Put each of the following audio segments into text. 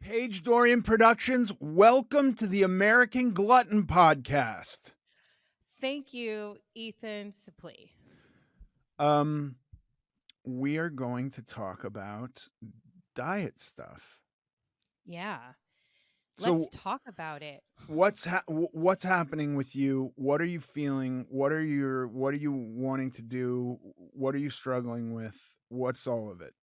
Paige Dorian Productions, welcome to the American Glutton Podcast. Thank you, Ethan Suplee. We are going to talk about diet stuff. Yeah. Let's So, talk about it. what's happening with you? What are you feeling? What are you wanting to do? What are you struggling with? What's all of it?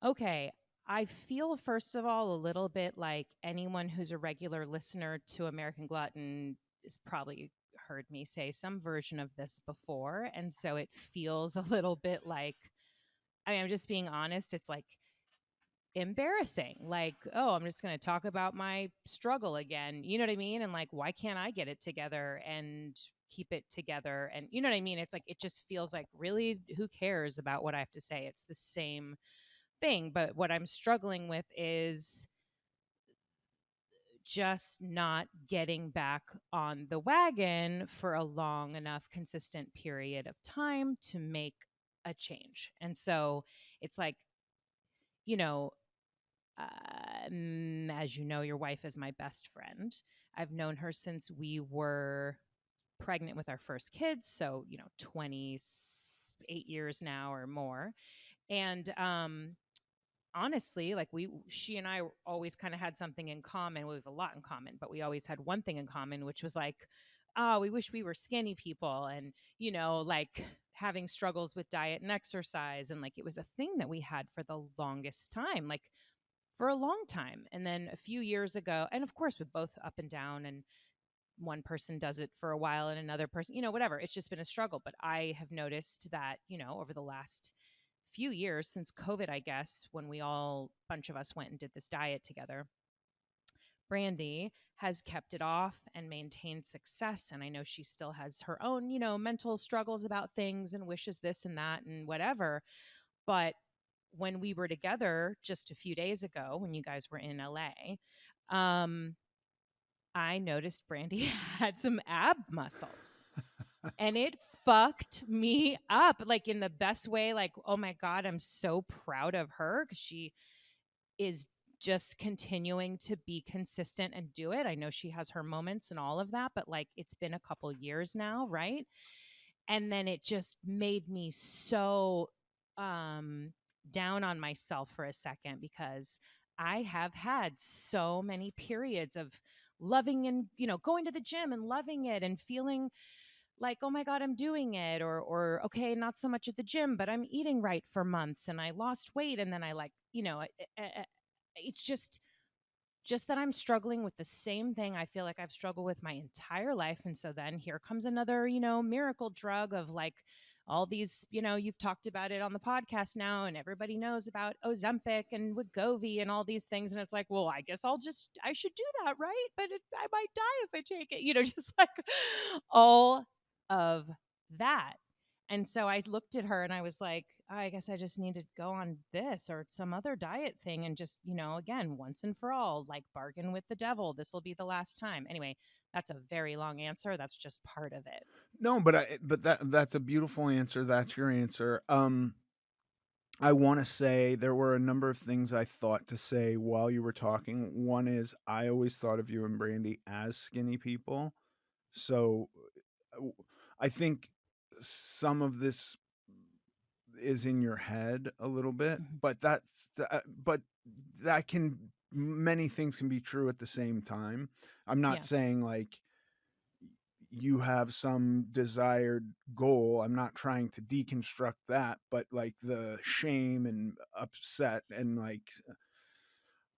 Okay. I feel, first of all, a little bit like anyone who's a regular listener to American Glutton has probably heard me say some version of this before. And so it feels a little bit like, I'm just being honest. It's like embarrassing. Like, oh, I'm just going to talk about my struggle again. You know what I mean? And like, why can't I get it together and keep it together? And you know what I mean? It's like, it just feels like, really, who cares about what I have to say? It's the same thing. But what I'm struggling with is just not getting back on the wagon for a long enough, consistent period of time to make a change. And so it's like, you know, as you know, your wife is my best friend. I've known her since we were pregnant with our first kids. So, 28 years now or more. And honestly, like she and I always kind of had something in common. We have a lot in common, but we always had one thing in common, which was like, oh, we wish we were skinny people. And, like having struggles with diet and exercise. And like, it was a thing that we had for the longest time. Like, for a long time. And then a few years ago, and of course, with both up and down, and one person does it for a while and another person, whatever. It's just been a struggle. But I have noticed that, over the last few years since COVID, I guess, when bunch of us went and did this diet together, Brandy has kept it off and maintained success. And I know she still has her own, mental struggles about things and wishes this and that and whatever. But when we were together just a few days ago, when you guys were in LA, I noticed Brandy had some ab muscles. And it fucked me up, like in the best way. Like, oh my God, I'm so proud of her because she is just continuing to be consistent and do it. I know she has her moments and all of that, but like it's been a couple years now, right? And then it just made me so down on myself for a second because I have had so many periods of loving and going to the gym and loving it and feeling like, oh my God, I'm doing it, or okay, not so much at the gym, but I'm eating right for months and I lost weight, and then I like, it's just that I'm struggling with the same thing I feel like I've struggled with my entire life. And so then here comes another, miracle drug of like all these, you've talked about it on the podcast now, and everybody knows about Ozempic and Wegovy and all these things. And it's like, well, I guess I should do that, right? But I might die if I take it, just like all of that. And so I looked at her and I was like, I guess I just need to go on this or some other diet thing and just, again, once and for all, like bargain with the devil. This will be the last time. Anyway, that's a very long answer. That's just part of it. No, but that's a beautiful answer. That's your answer. I want to say there were a number of things I thought to say while you were talking. One is I always thought of you and Brandy as skinny people. So I think some of this is in your head a little bit, Mhm. but that can many things can be true at the same time. I'm not Yeah. saying like you have some desired goal. I'm not trying to deconstruct that, but like the shame and upset and like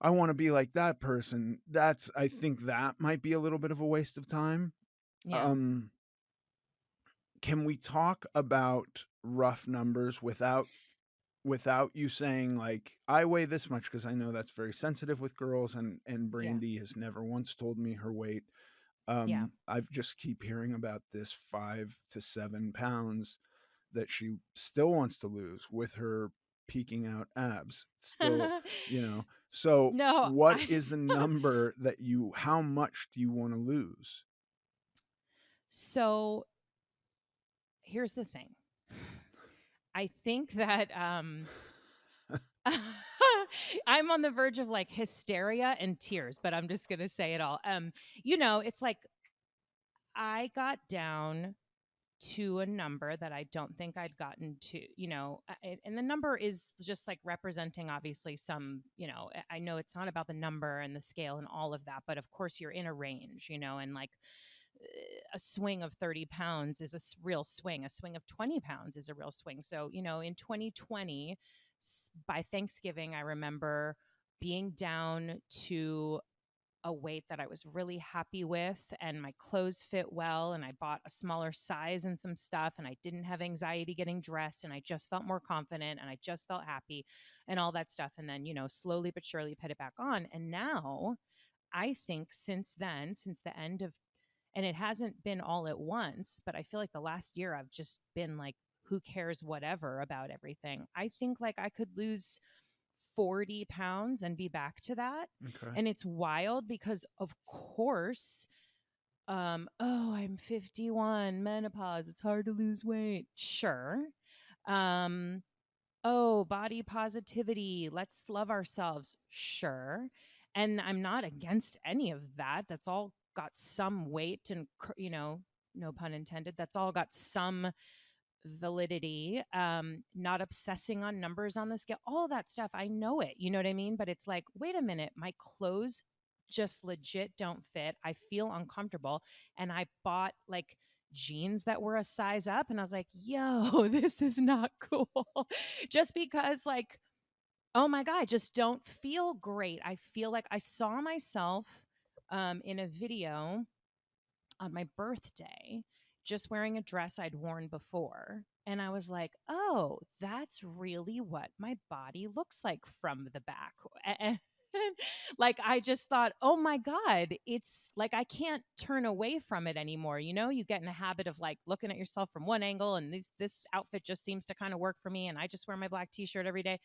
I want to be like that person. I think that might be a little bit of a waste of time. Yeah. Um can we talk about rough numbers without you saying like I weigh this much, because I know that's very sensitive with girls, and Yeah. Brandy has never once told me her weight. Yeah. I've just keep hearing about this 5 to 7 pounds that she still wants to lose with her peeking out abs. Still, So No, what is the number that how much do you want to lose? so here's the thing. I think that I'm on the verge of like hysteria and tears, but I'm just gonna say it all. It's like I got down to a number that I don't think I'd gotten to, and the number is just like representing obviously some, I know it's not about the number and the scale and all of that, but of course you're in a range, and like a swing of 30 pounds is a real swing. A swing of 20 pounds is a real swing. So, in 2020, by Thanksgiving, I remember being down to a weight that I was really happy with, and my clothes fit well, and I bought a smaller size and some stuff, and I didn't have anxiety getting dressed, and I just felt more confident, and I just felt happy and all that stuff. And then, slowly but surely put it back on. And now I think since then, since the end of, and it hasn't been all at once, but I feel like the last year I've just been like, who cares, whatever about everything. I think like I could lose 40 pounds and be back to that. Okay. And it's wild because, of course, oh, I'm 51, menopause, it's hard to lose weight. Sure. Um, oh, body positivity, let's love ourselves. Sure. And I'm not against any of that. That's all got some weight and, no pun intended, that's all got some validity. Not obsessing on numbers on the scale, all that stuff. I know it. You know what I mean? But it's like, wait a minute, my clothes just legit don't fit. I feel uncomfortable. And I bought like jeans that were a size up. And I was like, yo, this is not cool. Just because, like, oh my God, I just don't feel great. I feel like I saw myself in a video on my birthday just wearing a dress I'd worn before. And I was like, oh, that's really what my body looks like from the back. And like, I just thought, oh my God, it's like I can't turn away from it anymore. You get in a habit of like looking at yourself from one angle, and this outfit just seems to kind of work for me. And I just wear my black t shirt every day.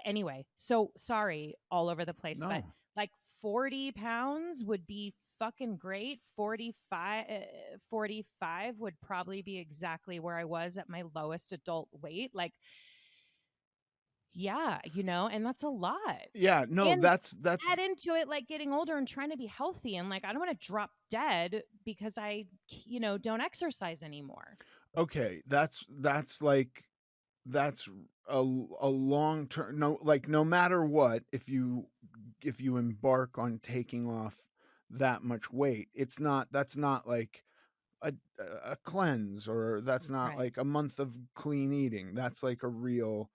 Anyway, so sorry, all over the place, but No. like 40 pounds would be fucking great. 45 would probably be exactly where I was at my lowest adult weight. Like, yeah, and that's a lot. Yeah, no, And that's add into it like getting older and trying to be healthy, and like I don't want to drop dead because I, don't exercise anymore. okay. That's like that's a long term, no, like no matter what, if you embark on taking off that much weight, it's not that's not like a a cleanse, or that's not Right. like a month of clean eating. That's like a real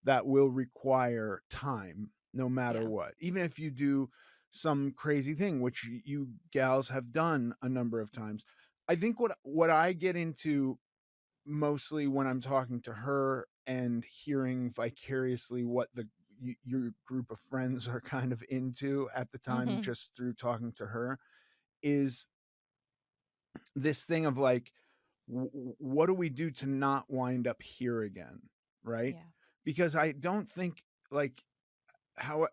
that will require time no matter Yeah. what. Even if you do some crazy thing, which you gals have done a number of times. I think what I get into mostly when I'm talking to her and hearing vicariously what your group of friends are kind of into at the time, Hmm. just through talking to her, is this thing of like, what do we do to not wind up here again? Right? Yeah. Because I don't think like how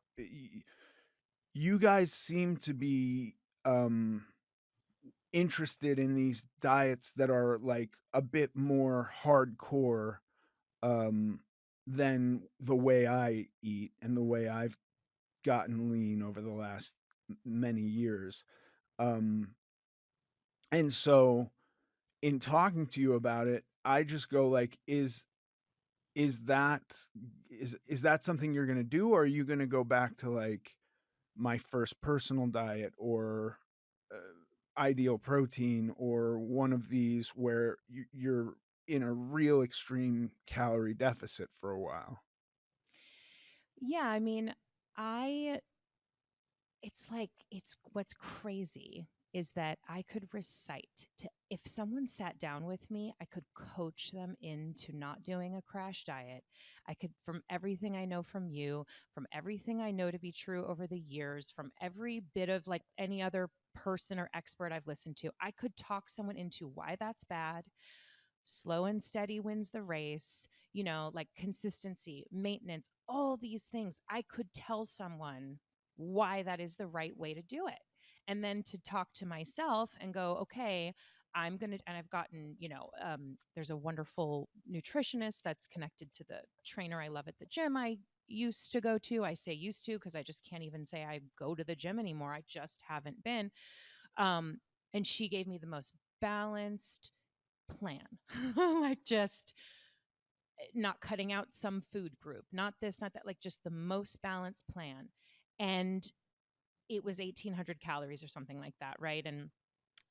you guys seem to be um interested in these diets that are like a bit more hardcore um than the way I eat and the way I've gotten lean over the last many years. Um and so in talking to you about it, I just go like, is that is that something you're going to do, or are you going to go back to like my first personal diet, or ideal protein, or one of these where you're in a real extreme calorie deficit for a while? Yeah. I mean, I it's like it's what's crazy is that I could recite to, if someone sat down with me, I could coach them into not doing a crash diet. I could, from everything I know from you, from everything I know to be true over the years, from every bit of like any other person or expert I've listened to, I could talk someone into why that's bad. Slow and steady wins the race, like consistency, maintenance, all these things. I could tell someone why that is the right way to do it. And then to talk to myself and go, okay, I'm going to, and I've gotten, there's a wonderful nutritionist that's connected to the trainer I love at the gym I used to go to. I say used to because I just can't even say I go to the gym anymore. I just haven't been. Um, and she gave me the most balanced plan, like just not cutting out some food group, not this, not that, like just the most balanced plan. And it was 1,800 calories or something like that, right? And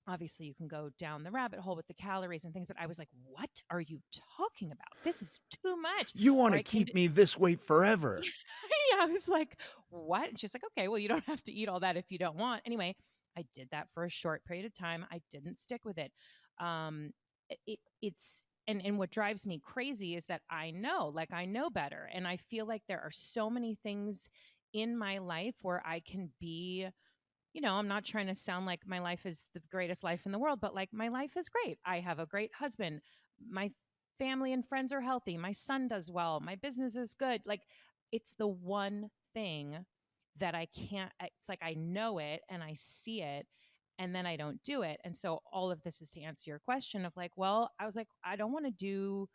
obviously you can go down the rabbit hole with the calories and things, but I was like, what are you talking about? This is too much. You want Or to I came to, keep me this weight forever. yeah, I was like, what? And she's like, okay, well, you don't have to eat all that if you don't want. Anyway, I did that for a short period of time. I didn't stick with it. Um, and what drives me crazy is that I know better. And I feel like there are so many things in my life where I can be, I'm not trying to sound like my life is the greatest life in the world, but like my life is great. I have a great husband. My family and friends are healthy. My son does well. My business is good. Like it's the one thing that I can't, it's like I know it and I see it and then I don't do it. And so all of this is to answer your question of like, well, I was like, I don't want to do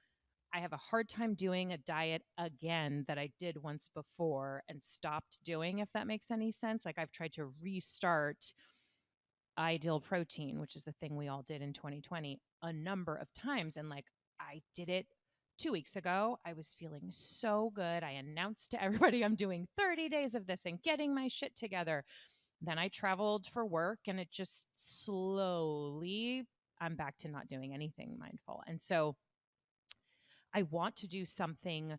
I have a hard time doing a diet again that I did once before and stopped doing, if that makes any sense. Like I've tried to restart Ideal Protein, which is the thing we all did in 2020, a number of times. And like I did it 2 weeks ago. I was feeling so good. I announced to everybody I'm doing 30 days of this and getting my shit together. Then I traveled for work and it just slowly, I'm back to not doing anything mindful. And so I want to do something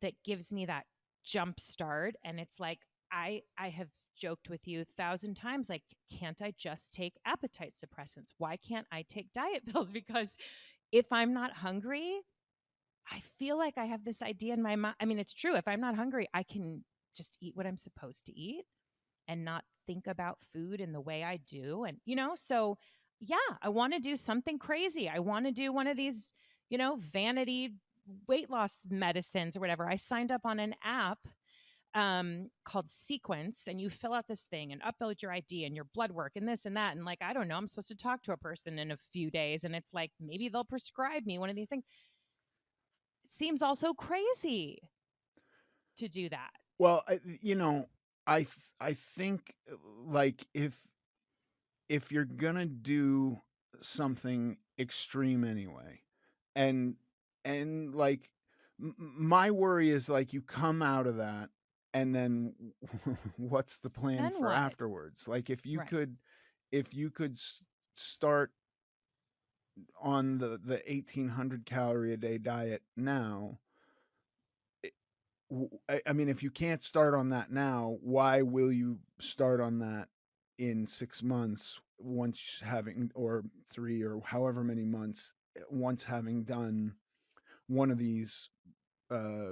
that gives me that jump start. And it's like I have joked with you 1,000 times, like, can't I just take appetite suppressants? Why can't I take diet pills? Because if I'm not hungry, I feel like I have this idea in my mind. I mean, it's true. If I'm not hungry, I can just eat what I'm supposed to eat and not think about food in the way I do. And, so yeah, I want to do something crazy. I want to do one of these, vanity weight loss medicines or whatever. I signed up on an app called Sequence, and you fill out this thing and upload your ID and your blood work and this and that. And like, I don't know, I'm supposed to talk to a person in a few days. And it's like, maybe they'll prescribe me one of these things. It seems also crazy to do that. Well, I think like if you're gonna do something extreme anyway, and like my worry is like you come out of that, and then what's the plan Then for what? afterwards? Like Right. if you could start on the 1,800 calorie a day diet now, I mean, if you can't start on that now, why will you start on that in 6 months once having, or 3 or however many months, once having done one of these uh,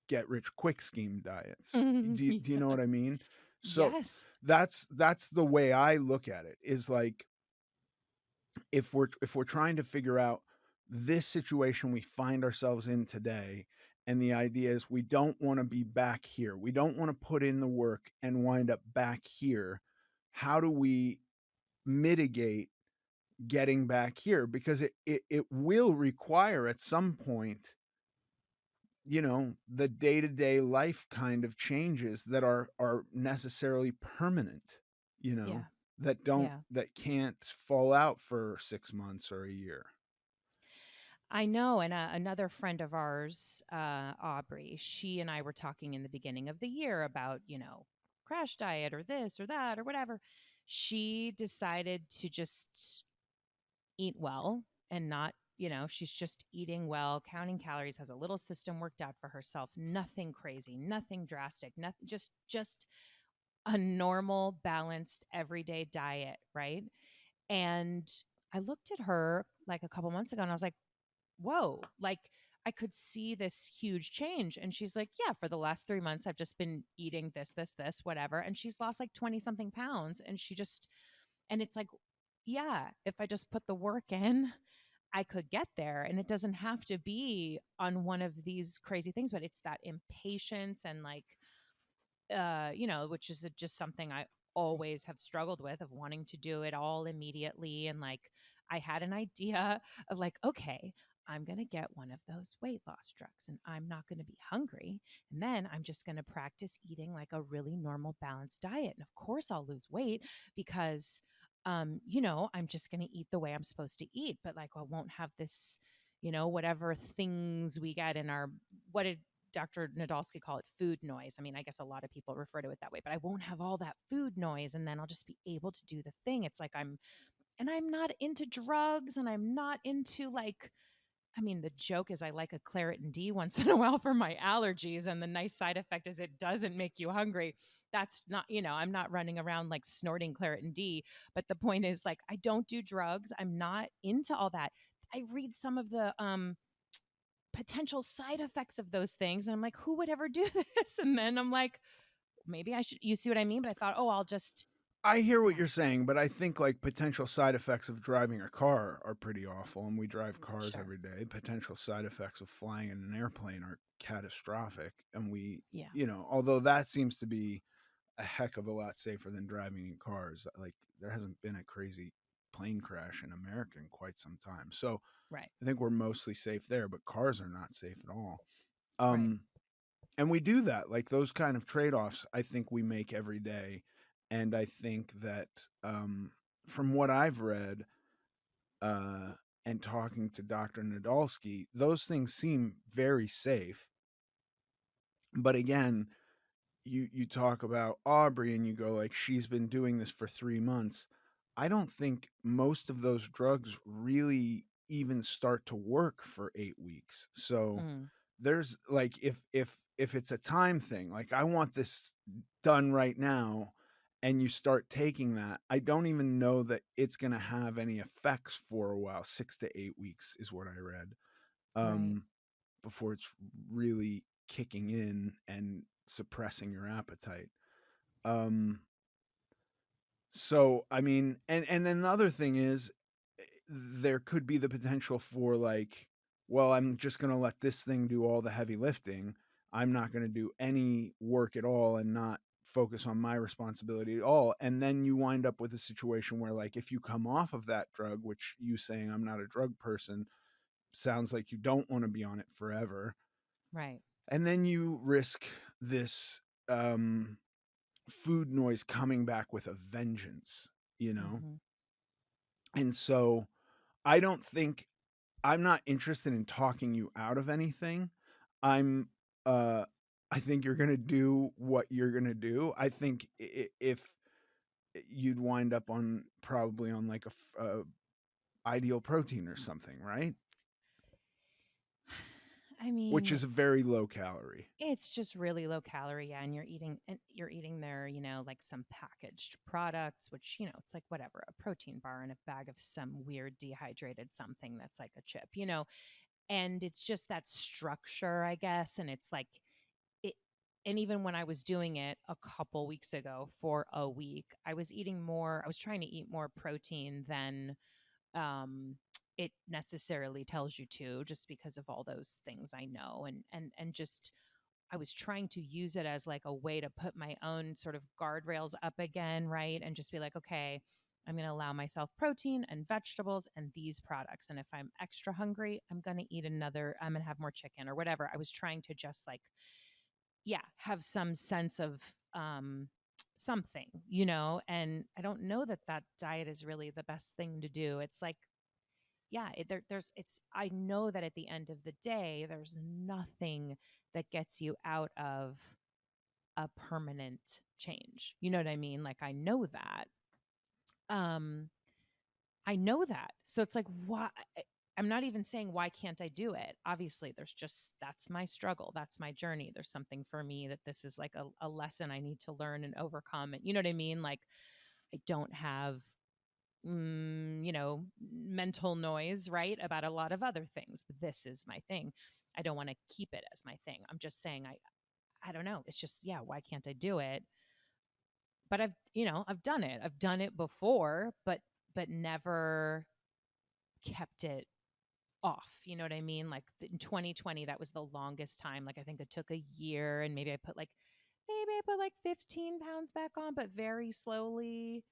get rich quick scheme diets? Do you know Yeah. what I mean? So Yes. that's the way I look at it, is like if we're trying to figure out this situation we find ourselves in today, and the idea is we don't want to be back here, we don't want to put in the work and wind up back here, how do we mitigate getting back here? Because it will require at some point, the day-to-day life kind of changes that are necessarily permanent, you know Yeah. Yeah. that can't fall out for 6 months or a year. I know. And another friend of ours, Aubrey, she and I were talking in the beginning of the year about, crash diet or this or that or whatever. She decided to just eat well and not, she's just eating well, counting calories, has a little system worked out for herself, nothing crazy, nothing drastic, nothing, just a normal, balanced, everyday diet, right? And I looked at her like a couple months ago and I was like, whoa, like I could see this huge change. And she's like, yeah, for the last 3 months, I've just been eating this, whatever. And she's lost like 20 something pounds. And it's like, yeah, if I just put the work in, I could get there. And it doesn't have to be on one of these crazy things, but it's that impatience and like, which is just something I always have struggled with, of wanting to do it all immediately. And like, I had an idea of like, okay, I'm going to get one of those weight loss drugs and I'm not going to be hungry. And then I'm just going to practice eating like a really normal, balanced diet. And of course, I'll lose weight because, I'm just going to eat the way I'm supposed to eat, but like I won't have this, whatever things we get in our, what did Dr. Nadolsky call it? Food noise. I mean, I guess a lot of people refer to it that way, but I won't have all that food noise and then I'll just be able to do the thing. It's like I'm not into drugs and I'm not into like, I mean, the joke is I like a Claritin D once in a while for my allergies. And the nice side effect is it doesn't make you hungry. That's not, I'm not running around like snorting Claritin D. But the point is, like, I don't do drugs. I'm not into all that. I read some of the potential side effects of those things. And I'm like, who would ever do this? And then I'm like, maybe I should, you see what I mean? But I thought, oh, I'll just, I hear what yeah, you're saying, but I think like potential side effects of driving a car are pretty awful, and we drive cars sure. every day. Potential side effects of flying in an airplane are catastrophic, and Yeah, although that seems to be a heck of a lot safer than driving in cars. Like there hasn't been a crazy plane crash in America in quite some time. So right, I think we're mostly safe there, but cars are not safe at all. right. Um, and we do that, like those kind of trade-offs I think we make every day. And I think that from what I've read, uh, and talking to Dr. Nadolsky, those things seem very safe. But again, you talk about Aubrey and you go like she's been doing this for 3 months. I don't think most of those drugs really even start to work for 8 weeks. So Mm, there's like if it's a time thing, like I want this done right now and you start taking that, I don't even know that it's going to have any effects for a while. 6 to 8 weeks is what I read. right. Um before it's really kicking in and suppressing your appetite. Um, so I mean, and then the other thing is, there could be the potential for like, well, I'm just going to let this thing do all the heavy lifting. I'm not going to do any work at all and not focus on my responsibility at all. And then you wind up with a situation where like if you come off of that drug, which you saying I'm not a drug person sounds like you don't want to be on it forever, Right. and then you risk this um food noise coming back with a vengeance, you know? Hmm. And so I don't think I'm not interested in talking you out of anything. I'm uh I think you're going to do what you're going to do. I think if you'd wind up on probably on like a ideal protein or something, right? I Which mean, is very low calorie. it's just really low calorie, yeah, and you're eating their, like some packaged products, which, it's like whatever, a protein bar and a bag of some weird dehydrated something that's like a chip. And it's just that structure, I guess, and it's like it and even when I was doing it a couple weeks ago for a week, I was trying to eat more protein than um it necessarily tells you to, just because of all those things I know, and just I was trying to use it as like a way to put my own sort of guardrails up again, right? And just be like, okay, I'm going to allow myself protein and vegetables and these products. And if I'm extra hungry, I'm going to have more chicken or whatever. I was trying to just like, yeah, have some sense of something, and I don't know that that diet is really the best thing to do. It's like, yeah, I know that at the end of the day, there's nothing that gets you out of a permanent change. You know what I mean? Like Um I know that. So it's like, why I'm not even saying why can't I do it? Obviously, that's my struggle. That's my journey. There's something for me that this is like a lesson I need to learn and overcome. And you know what I mean? Like I don't have mental noise, right? About a lot of other things, but this is my thing. I don't want to keep it as my thing. I'm just saying I don't know. It's just, yeah, why can't I do it? But I've done it. I've done it before, but never kept it off. You know what I mean? Like in 2020, that was the longest time. Like I think it took a year and maybe I put like 15 pounds back on, but very slowly.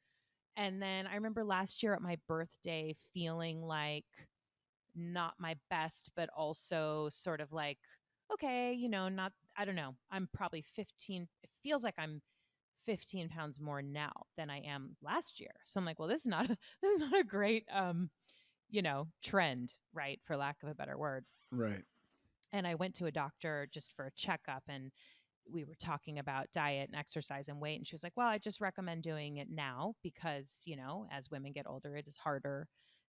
And then I remember last year at my birthday feeling like not my best, but also sort of like, okay, not, I don't know. I'm probably 15. It feels like I'm 15 pounds more now than I am last year. So I'm like, well, this is not this is not a great, trend, right? For lack of a better word. Right. And I went to a doctor just for a checkup, and we were talking about diet and exercise and weight. And she was like, well, I just recommend doing it now because, as women get older, it is harder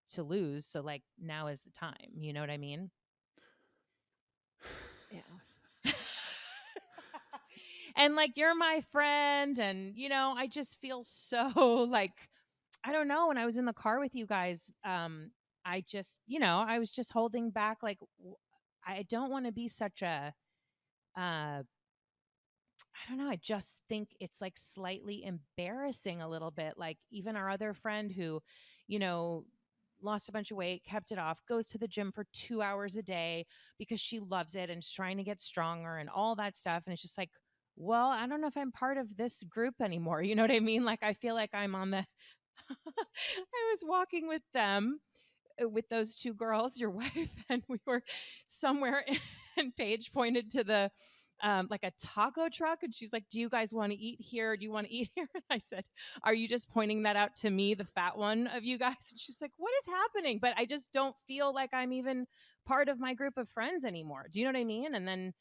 to lose. So, like, now is the time. You know what I mean? Yeah. And like, you're my friend. And, I just feel so like, I don't know. When I was in the car with you guys, I just, I was just holding back. Like, I don't want to be such a, I don't know. I just think it's like slightly embarrassing a little bit. Like, even our other friend who, you know, lost a bunch of weight, kept it off, goes to the gym for 2 hours a day because she loves it and is trying to get stronger and all that stuff. And it's just like, well, I don't know if I'm part of this group anymore. You know what I mean? Like, I feel like I'm on the, I was walking with them, with those two girls, your wife, and we were somewhere, and Paige pointed to the like a taco truck, and she's like, "Do you guys want to eat here? Do you want to eat here?" And I said, "Are you just pointing that out to me, the fat one of you guys?" And she's like, "What is happening?" But I just don't feel like I'm even part of my group of friends anymore. Do you know what I mean? And then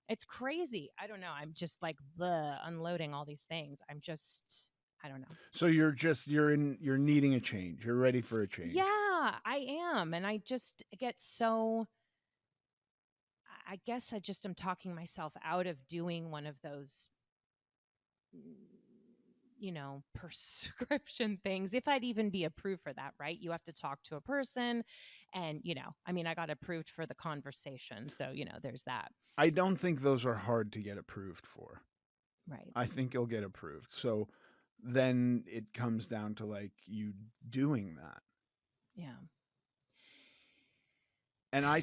it's crazy. I don't know. I'm just like unloading all these things. I don't know. So you're needing a change. You're ready for a Yeah, change. I am. And I just get so, I guess I just am talking myself out of doing one of those, mm, prescription things. If I'd even be approved for that, right? You have to talk to a person. And, I mean, I got approved for the conversation. So, there's that. I don't think those are hard to get approved for. Right. I think you'll get approved. So then it comes down to like you doing that. Yeah. And I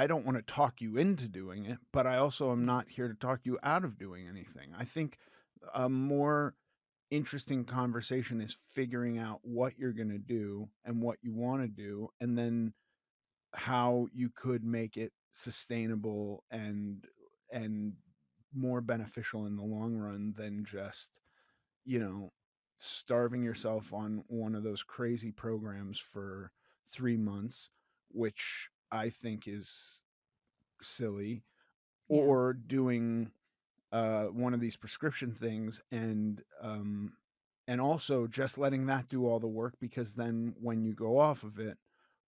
don't want to talk you into doing it, but I also am Mm. not here to talk you out of doing anything. I think a more interesting conversation is figuring out what you're going to do and what you want to do, and then how you could make it sustainable and more beneficial in the long run than just, you know, starving yourself on one of those crazy programs for 3 months, which I think is silly, Yeah. or doing one of these prescription things and also just letting that do all the work, because then when you go off of it,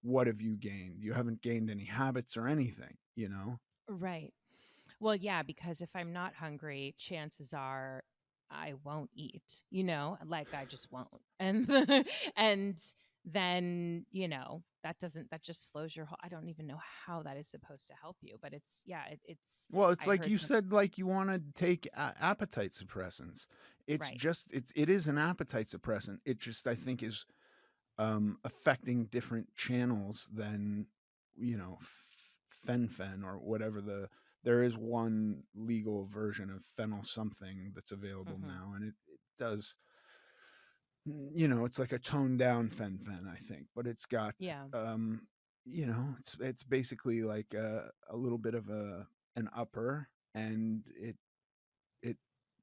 what have you gained? You haven't gained any habits or anything, you know? Right. Well, yeah, because if I'm not hungry, chances are I won't eat, like I just won't. And and then, that just slows your whole, I don't even know how that is supposed to help you, but it's, yeah, it's, Well, it's I like heard you some, said, like you want to take appetite suppressants. It's right. just it is an appetite suppressant. It just, I think, is affecting different channels than, you know, fen or whatever there is one legal version of phenyl something that's available Hmm. now, and it does, it's like a toned down fen, I think, but it's got, Yeah. it's basically like a little bit of an upper, and it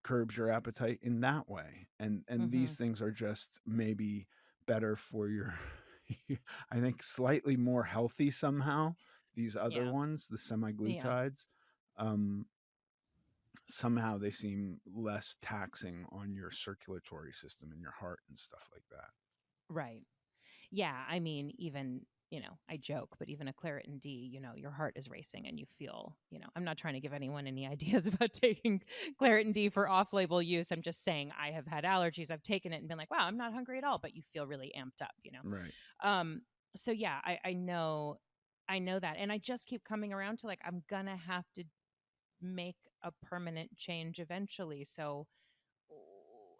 curbs your appetite in that way. And Hmm. these things are just maybe better for your I think slightly more healthy somehow. These other Yeah. ones, the Yeah. semiglutides, um, somehow they seem less taxing on your circulatory system and your heart and stuff like that. Right. Yeah, I mean, even, I joke, but even a Claritin D, your heart is racing and you feel, I'm not trying to give anyone any ideas about taking Claritin D for off label use. I'm just saying I have had allergies. I've taken it and been like, wow, I'm not hungry at all, but you feel really amped up. Right. Um, so yeah, I know that. And I just keep coming around to like, I'm gonna have to make a permanent change eventually. So,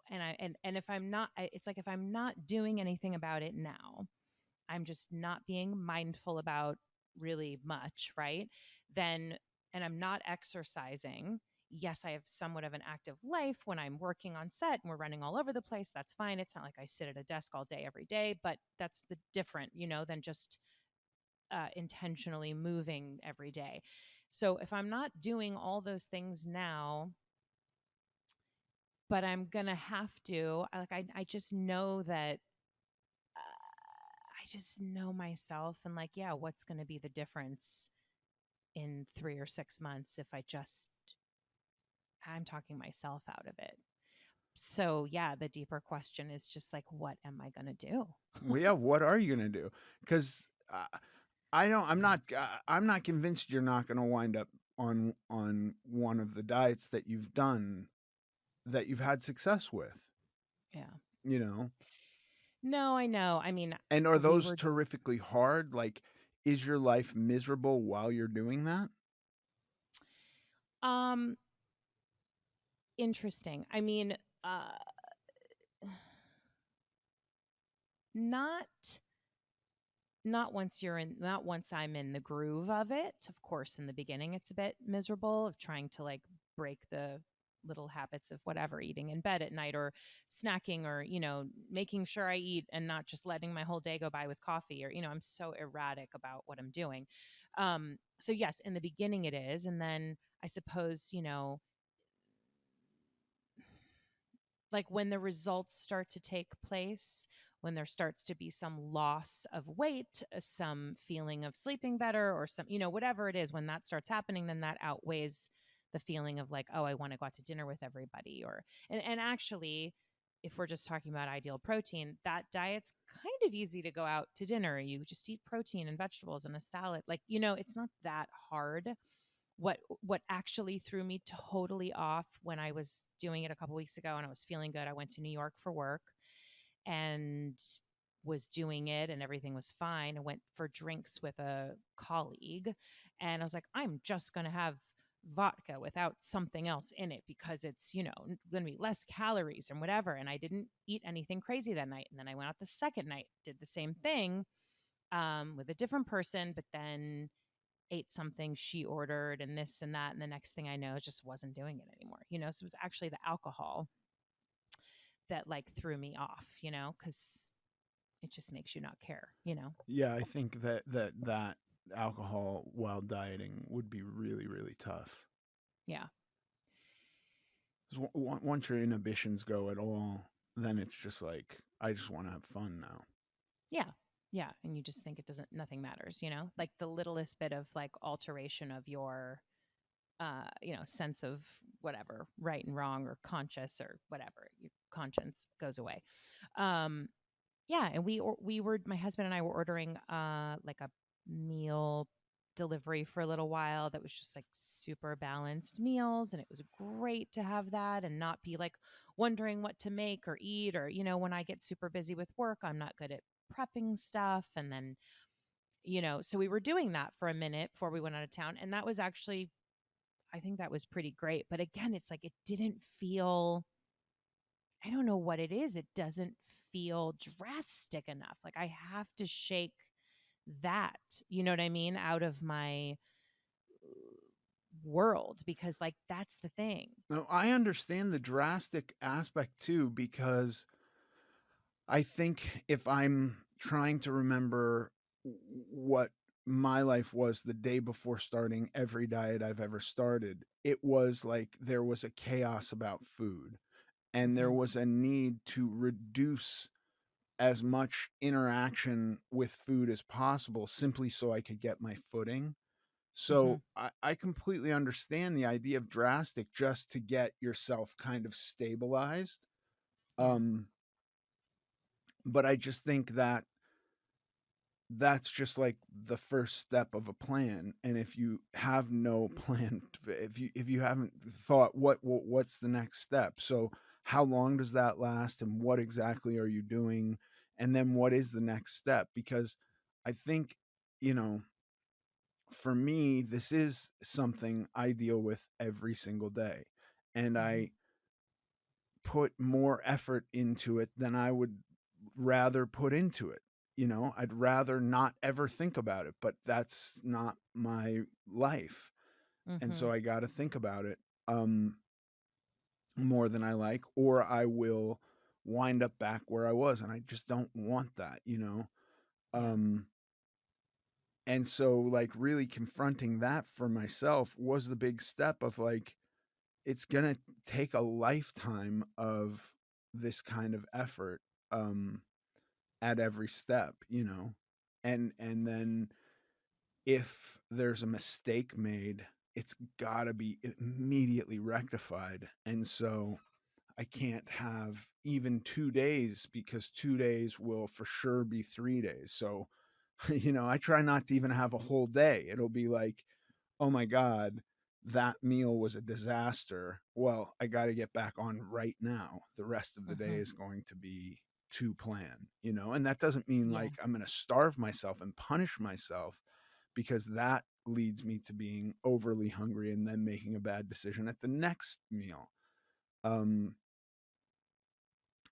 and if I'm not, it's like, if I'm not doing anything about it now, I'm just not being mindful about really much, right? Then, and I'm not exercising, yes, I have somewhat of an active life when I'm working on set and we're running all over the place. That's fine. It's not like I sit at a desk all day every day, but that's the different, than just intentionally moving every day. So if I'm not doing all those things now, but I'm gonna have to, I just know that I just know myself, and like, yeah, what's gonna be the difference in 3 or 6 months if I just I'm talking myself out of it. So yeah, the deeper question is just like, what am I gonna do? Well, yeah, what are you gonna do? Because I don't. I'm not convinced you're not gonna wind up on one of the diets that you've done that you've had success with. Yeah. You know, No, I know. I mean, and are we those were terrifically hard? Like, is your life miserable while you're doing that? um interesting. I mean, uh not not once I'm in the groove of it. Of course, in the beginning it's a bit miserable of trying to like break the little habits of whatever, eating in bed at night or snacking, or making sure I eat and not just letting my whole day go by with coffee, or I'm so erratic about what I'm doing. So yes, in the beginning it is, and then I suppose, like when the results start to take place, when there starts to be some loss of weight, some feeling of sleeping better, or some, whatever it is, when that starts happening, then that outweighs the feeling of like, oh, I want to go out to dinner with everybody. Or, and actually, if we're just talking about ideal protein, that diet's kind of easy to go out to dinner. You just eat protein and vegetables and a salad. Like, it's not that hard. What actually threw me totally off when I was doing it a couple weeks ago and I was feeling good, I went to New York for work and was doing it and everything was fine. I went for drinks with a colleague and I was like, I'm just going to have vodka without something else in it because it's, going to be less calories and whatever. And I didn't eat anything crazy that night. And then I went out the second night, did the same thing with a different person, but then ate something she ordered and this and that. And the next thing I know, just wasn't doing it anymore, So it was actually the alcohol that like threw me off, because it just makes you not care. Yeah, I think that alcohol while dieting would be really really tough. Yeah. 'Cause once your inhibitions go at all, then it's just like I just want to have fun now. Yeah. Yeah. And you just think it doesn't, nothing matters, like the littlest bit of like alteration of your, sense of whatever, right and wrong or conscious or whatever, your conscience goes away. Um, Yeah, and we were my husband and I were ordering like a meal delivery for a little while that was just like super balanced meals, and it was great to have that and not be like wondering what to make or eat, or when I get super busy with work, I'm not good at prepping stuff. And then, so we were doing that for a minute before we went out of town, and that was actually, I think that was pretty great. But again, it's like it didn't feel, I don't know what it is. It doesn't feel drastic enough. Like I have to shake that, you know what I mean, out of my world, because like that's the thing. No, I understand the drastic aspect too because I think if I'm trying to remember what my life was the day before starting every diet I've ever started, it was like there was a chaos about food and there Hmm. was a need to reduce as much interaction with food as possible simply so I could get my footing. Hmm. So I completely understand the idea of drastic just to get yourself kind of stabilized. Yeah. Um, but I just think that that's just like the first step of a plan. And if you have no plan, if you haven't thought what's the next step, so how long does that last, and what exactly are you doing, and then what is the next step? Because I think, you know, for me, this is something I deal with every single day, and Hmm. I put more effort into it than I would rather put into it. You know, I'd rather not ever think about it, but that's not my life. And Hmm. so I got to think about it. um, more than I like, or I will wind up back where I was, and I just don't want that, you know? Yeah. Um, and so, like, really confronting that for myself was the big step of like, it's gonna take a lifetime of this kind of effort, um, at every step, you know? And then if there's a mistake made, it's gotta be immediately rectified. And so I can't have even 2 days because 2 days will for sure be 3 days. So, you know, I try not to even have a whole day. It'll be like, oh my God, that meal was a disaster. Well, I got to get back on right now. The rest of the day Hmm. is going to be to plan, you know, and that doesn't mean Yeah. like I'm going to starve myself and punish myself because that leads me to being overly hungry and then making a bad decision at the next meal. Um,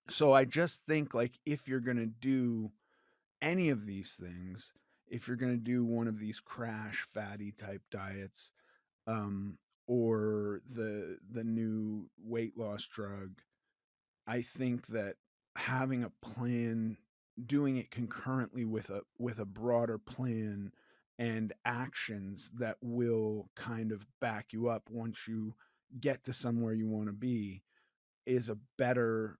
so I just think like if you're going to do any of these things, if you're going to do one of these crash fatty type diets, um, or the new weight loss drug, I think that having a plan, doing it concurrently with a broader plan and actions that will kind of back you up once you get to somewhere you want to be is a better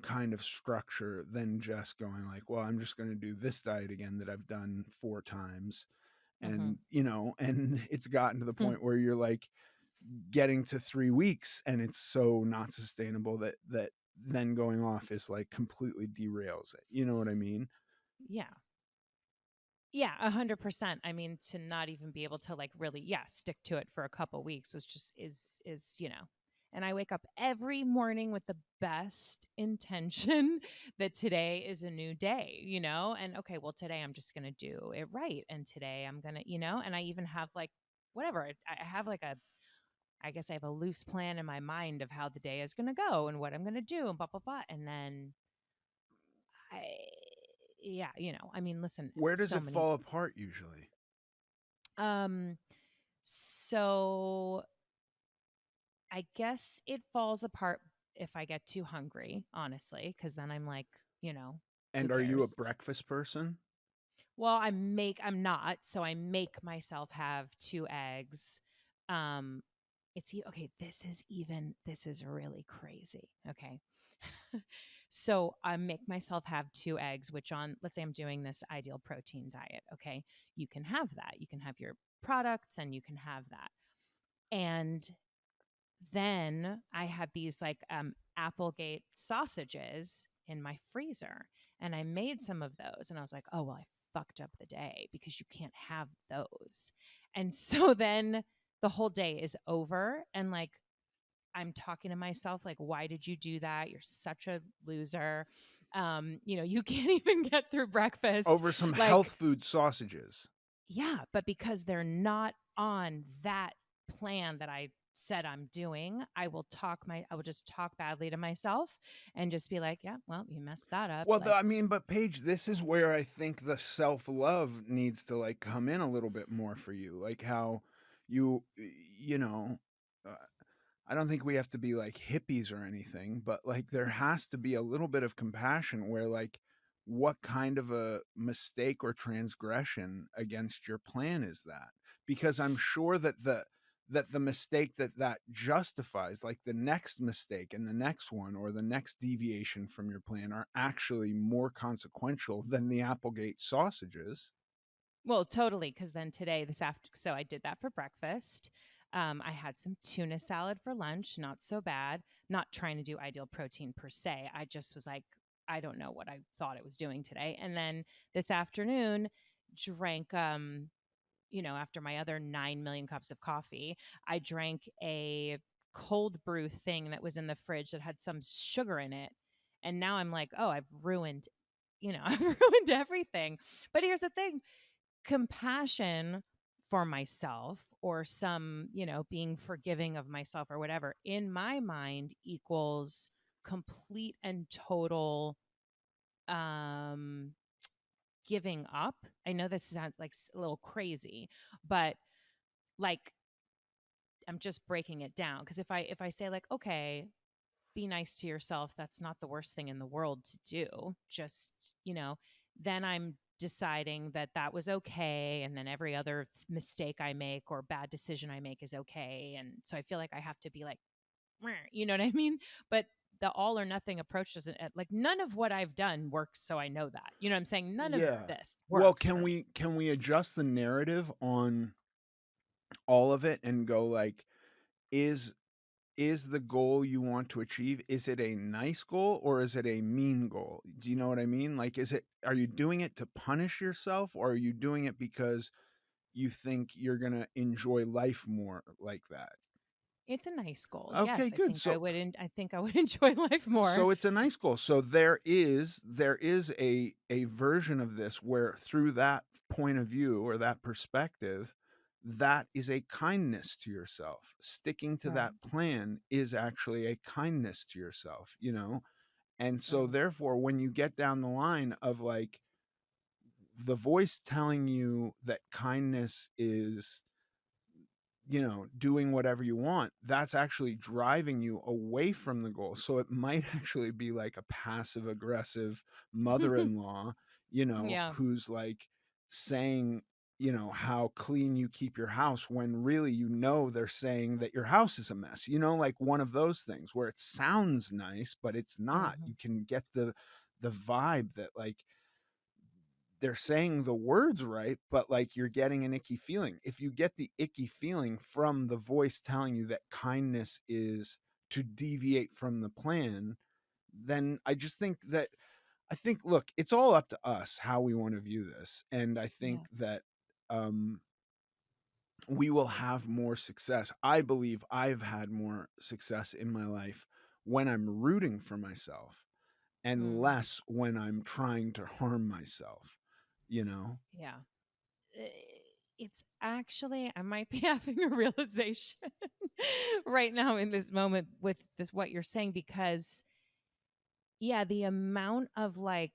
kind of structure than just going like, well, I'm just going to do this diet again that I've done 4 times. Hmm. And, you know, and it's gotten to the point where you're like getting to 3 weeks and it's so not sustainable that then going off is like completely derails it. You know what I mean? Yeah. Yeah, 100%. I mean, to not even be able to like really, yeah, stick to it for a couple weeks was just is, you know. And I wake up every morning with the best intention that today is a new day, you know? And okay, well, today I'm just going to do it right. And today I'm going to, you know, and I even have like whatever. I have like a I guess I have a loose plan in my mind of how the day is going to go and what I'm going to do and blah blah blah. And then I yeah, you know, I mean, listen, Where does so it many fall apart usually? um So I guess it falls apart if I get too hungry, honestly, because then I'm like, you know, who And are you a cares? breakfast person? Well, I'm not, so I make myself have 2 eggs. Um, okay. This is really crazy. Okay. So I make myself have 2 eggs, which on, let's say I'm doing this ideal protein diet. Okay. You can have that. You can have your products and you can have that. And then I had these like Applegate sausages in my freezer and I made some of those and I was like, oh, well, I fucked up the day because you can't have those. And so then the whole day is over and like I'm talking to myself like, why did you do that? You're such a loser. You know, you can't even get through breakfast. Over some health Like, food sausages. yeah, but because they're not on that plan that I said I'm doing, I will just talk badly to myself and just be like, yeah, well, you messed that up. Well, Like, I mean, but Paige, this is where I think the self love needs to like come in a little bit more for you. Like how you, you know, uh, I don't think we have to be like hippies or anything, but like there has to be a little bit of compassion where like what kind of a mistake or transgression against your plan is that? Because I'm sure that the mistake that justifies like the next mistake and the next one or the next deviation from your plan are actually more consequential than the Applegate sausages. well, totally. Cause then today, this after, so I did that for breakfast. I had some tuna salad for lunch, not so bad. Not trying to do ideal protein per se. I just was like, I don't know what I thought it was doing today. And then this afternoon, drank you know, after my other 9 million cups of coffee, I drank a cold brew thing that was in the fridge that had some sugar in it. And now I'm like, oh, I've ruined, you know, I've ruined everything. But here's the thing, compassion for myself or some, you know, being forgiving of myself or whatever, in my mind equals complete and total um giving up. I know this sounds like a little crazy, but like I'm just breaking it down, because if I say like, okay, be nice to yourself, that's not the worst thing in the world to do. Just, then I'm deciding that that was okay, and then every other mistake I make or bad decision I make is okay. And so I feel like I have to be like, "Meh," you know what I mean? But the all or nothing approach doesn't, like, none of what I've done works, so I know that. You know what I'm saying? None of Yeah. this Well, works for me. can we adjust the narrative on all of it and go like, is is the goal you want to achieve, is it a nice goal or is it a mean goal? Do you know what I mean? Like, are you doing it to punish yourself, or are you doing it because you think you're gonna enjoy life more like that? It's a nice goal. Okay, Yes, I good. think I would. I think I would enjoy life more. So it's a nice goal. So there is a version of this where through that point of view or that perspective, that is a kindness to yourself. Sticking to Right. that plan is actually a kindness to yourself, you know? And so Mhm. therefore when you get down the line of like the voice telling you that kindness is, doing whatever you want, that's actually driving you away from the goal. So it might actually be like a passive aggressive mother-in-law, Yeah. who's like saying, how clean you keep your house when really, they're saying that your house is a mess. Like one of those things where it sounds nice, but it's not. Mhm. You can get the vibe that like they're saying the words right, but like you're getting an icky feeling. If you get the icky feeling from the voice telling you that kindness is to deviate from the plan, then I think, look, it's all up to us how we want to view this. And I think Yeah. that um, we will have more success. I believe I've had more success in my life when I'm rooting for myself and Mm. less when I'm trying to harm myself, you know? Yeah. Eh, It's actually, I might be having a realization right now in this moment with this what you're saying, because yeah, the amount of like